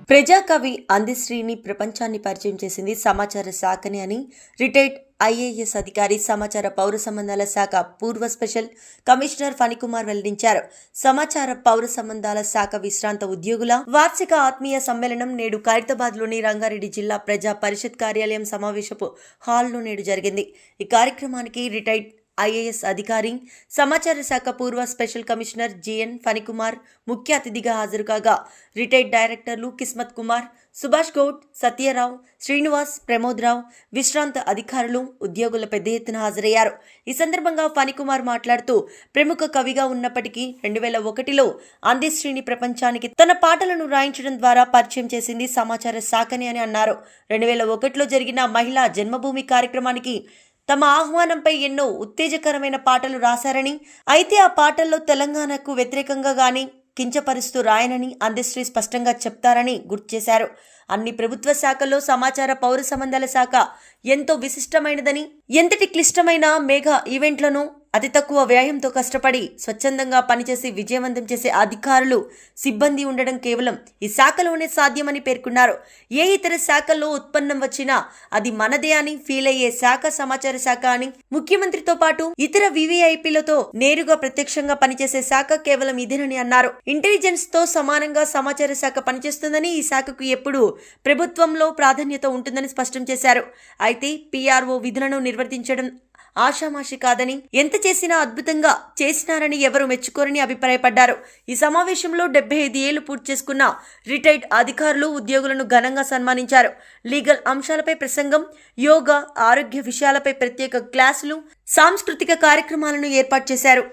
ప్రజాకవి అందశ్రీని ప్రపంచాన్ని పరిచయం చేసింది సమాచార శాఖని అని రిటైర్డ్ ఐఏఎస్ అధికారి, సమాచార పౌర సంబంధాల శాఖ పూర్వ స్పెషల్ కమిషనర్ ఫణికుమార్ వెల్లడించారు. సమాచార పౌర సంబంధాల శాఖ విశ్రాంత ఉద్యోగుల వార్షిక ఆత్మీయ సమ్మేళనం నేడు ఖైరతాబాద్లోని రంగారెడ్డి జిల్లా ప్రజా పరిషత్ కార్యాలయం సమావేశపు హాల్లో నేడు జరిగింది. ఈ కార్యక్రమానికి రిటైర్డ్ ఐఏఎస్ అధికారి, సమాచార శాఖ పూర్వ స్పెషల్ కమిషనర్ జిఎన్ ఫణికుమార్ ముఖ్య అతిథిగా హాజరు కాగా రిటైర్డ్ డైరెక్టర్లు కిస్మత్ కుమార్, సుభాష్ గౌడ్, సత్యరావు, శ్రీనివాస్, ప్రమోద్ రావు, విశ్రాంత అధికారులు, ఉద్యోగుల పెద్ద ఎత్తున హాజరయ్యారు. ఈ సందర్భంగా ఫణికుమార్ మాట్లాడుతూ ప్రముఖ కవిగా ఉన్నప్పటికీ 2001లో అందశ్రీని ప్రపంచానికి తన పాటలను రాయించడం ద్వారా పరిచయం చేసింది సమాచార శాఖని అని అన్నారు. 2001లో జరిగిన మహిళా జన్మభూమి కార్యక్రమానికి తమ ఆహ్వానంపై ఎన్నో ఉత్తేజకరమైన పాటలు రాశారని, అయితే ఆ పాటల్లో తెలంగాణకు వ్యతిరేకంగా గానీ కించపరుస్తూ రాయనని అందశ్రీ స్పష్టంగా చెప్తారని గుర్తు చేశారు. అన్ని ప్రభుత్వ శాఖల్లో సమాచార పౌర సంబంధాల శాఖ ఎంతో విశిష్టమైనదని, ఎంతటి క్లిష్టమైన మెగా ఈవెంట్లను అతి తక్కువ వ్యయంతో కష్టపడి స్వచ్ఛందంగా పనిచేసి విజయవంతం చేసే అధికారులు, సిబ్బంది ఉండడం కేవలం ఈ శాఖలోనే సాధ్యమని పేర్కొన్నారు. ఏ ఇతర శాఖల్లో ఉత్పన్నం వచ్చినా అది మనదే అని ఫీల్ అయ్యే శాఖ సమాచార శాఖ అని, ముఖ్యమంత్రితో పాటు ఇతర వివిఐపీలతో నేరుగా ప్రత్యక్షంగా పనిచేసే శాఖ కేవలం ఇదేనని అన్నారు. ఇంటెలిజెన్స్ తో సమానంగా సమాచార శాఖ పనిచేస్తుందని, ఈ శాఖకు ఎప్పుడూ ప్రభుత్వంలో ప్రాధాన్యత ఉంటుందని స్పష్టం చేశారు. అయితే పిఆర్ఓ విధులను నిర్వర్తించడం ఆషామాషి కాదని, ఎంత చేసినా అద్భుతంగా చేసినారని ఎవరు మెచ్చుకోరని అభిప్రాయపడ్డారు. ఈ సమావేశంలో 75 ఏళ్లు పూర్తి చేసుకున్న రిటైర్డ్ అధికారులు, ఉద్యోగులను ఘనంగా సన్మానించారు. లీగల్ అంశాలపై ప్రసంగం, యోగా, ఆరోగ్య విషయాలపై ప్రత్యేక క్లాసులు, సాంస్కృతిక కార్యక్రమాలను ఏర్పాటు చేశారు.